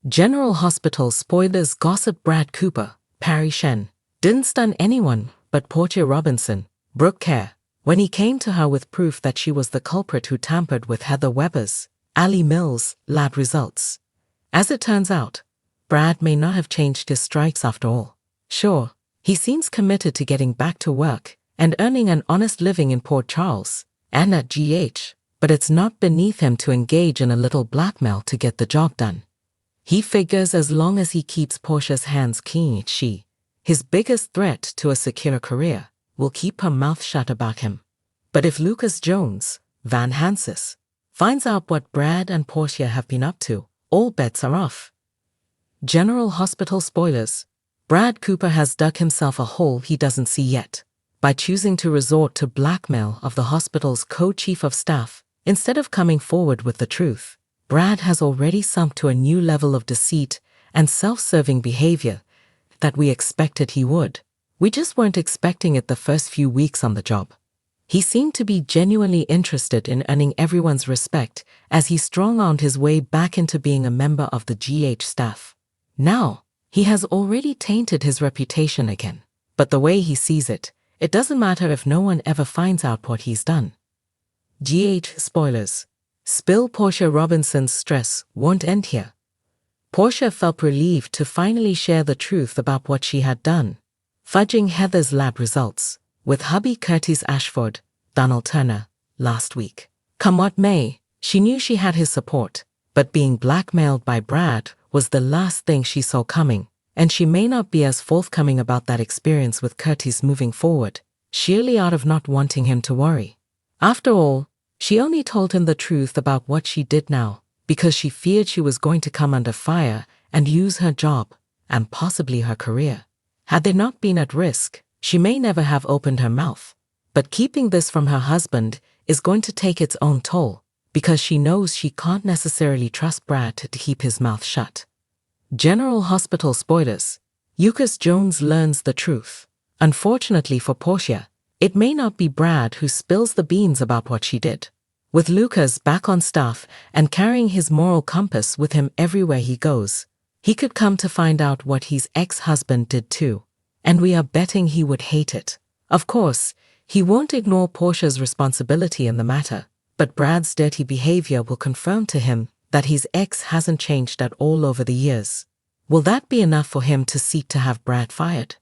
General Hospital spoilers gossip. Brad Cooper, Perry Shen, didn't stun anyone but Portia Robinson, Brooke Kerr, when he came to her with proof that she was the culprit who tampered with Heather Weber's, Ali Mills' lab results. As it turns out, Brad may not have changed his stripes after all. Sure, he seems committed to getting back to work and earning an honest living in Port Charles and at GH, but it's not beneath him to engage in a little blackmail to get the job done. He figures as long as he keeps Portia's hands clean, she, his biggest threat to a secure career, will keep her mouth shut about him. But if Lucas Jones, Van Hansis, finds out what Brad and Portia have been up to, all bets are off. General Hospital spoilers. Brad Cooper has dug himself a hole he doesn't see yet by choosing to resort to blackmail of the hospital's co-chief of staff instead of coming forward with the truth. Brad has already sunk to a new level of deceit and self-serving behavior that we expected he would. We just weren't expecting it the first few weeks on the job. He seemed to be genuinely interested in earning everyone's respect as he strong-armed his way back into being a member of the GH staff. Now, he has already tainted his reputation again. But the way he sees it, it doesn't matter if no one ever finds out what he's done. GH spoilers. Spill. Portia Robinson's stress won't end here. Portia felt relieved to finally share the truth about what she had done, fudging Heather's lab results with hubby Curtis Ashford, Donald Turner, last week. Come what may, she knew she had his support, but being blackmailed by Brad was the last thing she saw coming, and she may not be as forthcoming about that experience with Curtis moving forward, sheerly out of not wanting him to worry. After all, she only told him the truth about what she did now, because she feared she was going to come under fire and lose her job, and possibly her career. Had they not been at risk, she may never have opened her mouth. But keeping this from her husband is going to take its own toll, because she knows she can't necessarily trust Brad to keep his mouth shut. General Hospital spoilers. Lucas Jones learns the truth. Unfortunately for Portia, it may not be Brad who spills the beans about what she did. With Lucas back on staff and carrying his moral compass with him everywhere he goes, he could come to find out what his ex-husband did too, and we are betting he would hate it. Of course, he won't ignore Portia's responsibility in the matter, but Brad's dirty behavior will confirm to him that his ex hasn't changed at all over the years. Will that be enough for him to seek to have Brad fired?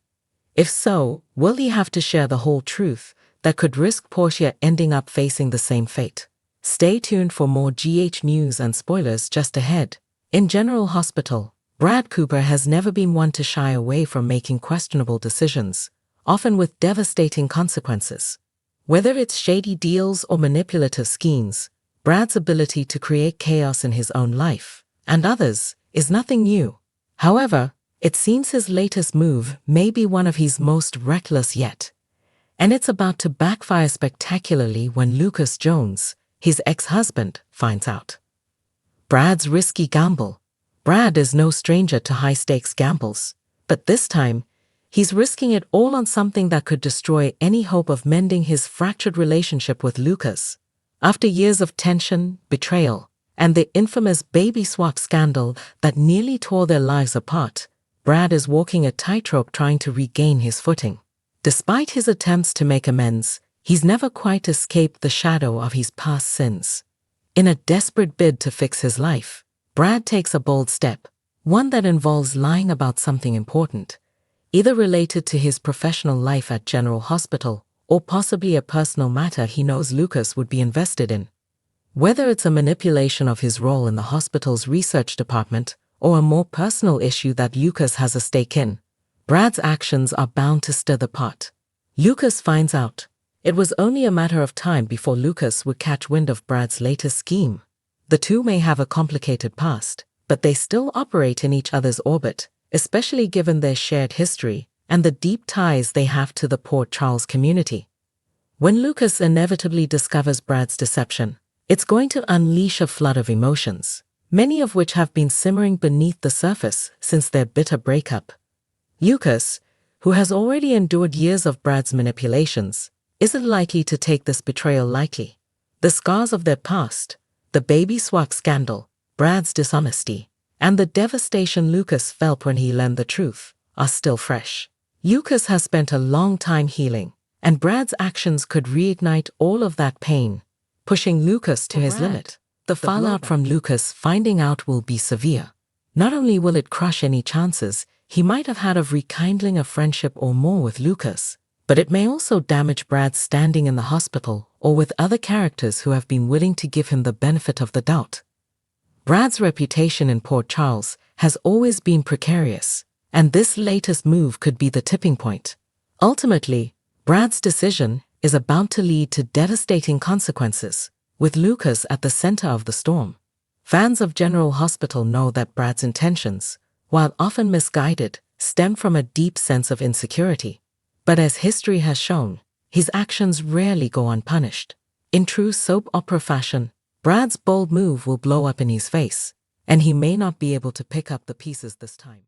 If so, will he have to share the whole truth that could risk Portia ending up facing the same fate? Stay tuned for more GH news and spoilers just ahead. In General Hospital, Brad Cooper has never been one to shy away from making questionable decisions, often with devastating consequences. Whether it's shady deals or manipulative schemes, Brad's ability to create chaos in his own life and others is nothing new. However, it seems his latest move may be one of his most reckless yet. And it's about to backfire spectacularly when Lucas Jones, his ex-husband, finds out. Brad's risky gamble. Brad is no stranger to high-stakes gambles, but this time, he's risking it all on something that could destroy any hope of mending his fractured relationship with Lucas. After years of tension, betrayal, and the infamous baby swap scandal that nearly tore their lives apart, Brad is walking a tightrope trying to regain his footing. Despite his attempts to make amends, he's never quite escaped the shadow of his past sins. In a desperate bid to fix his life, Brad takes a bold step, one that involves lying about something important, either related to his professional life at General Hospital or possibly a personal matter he knows Lucas would be invested in. Whether it's a manipulation of his role in the hospital's research department or a more personal issue that Lucas has a stake in, Brad's actions are bound to stir the pot. Lucas finds out. It was only a matter of time before Lucas would catch wind of Brad's latest scheme. The two may have a complicated past, but they still operate in each other's orbit, especially given their shared history and the deep ties they have to the Port Charles community. When Lucas inevitably discovers Brad's deception, it's going to unleash a flood of emotions, many of which have been simmering beneath the surface since their bitter breakup. Lucas, who has already endured years of Brad's manipulations, isn't likely to take this betrayal lightly. The scars of their past, the baby swap scandal, Brad's dishonesty, and the devastation Lucas felt when he learned the truth are still fresh. Lucas has spent a long time healing, and Brad's actions could reignite all of that pain, pushing Lucas to his limit. The fallout from Lucas finding out will be severe. Not only will it crush any chances he might have had of rekindling a friendship or more with Lucas, but it may also damage Brad's standing in the hospital or with other characters who have been willing to give him the benefit of the doubt. Brad's reputation in Port Charles has always been precarious, and this latest move could be the tipping point. Ultimately, Brad's decision is about to lead to devastating consequences, with Lucas at the center of the storm. Fans of General Hospital know that Brad's intentions, while often misguided, stem from a deep sense of insecurity. But as history has shown, his actions rarely go unpunished. In true soap opera fashion, Brad's bold move will blow up in his face, and he may not be able to pick up the pieces this time.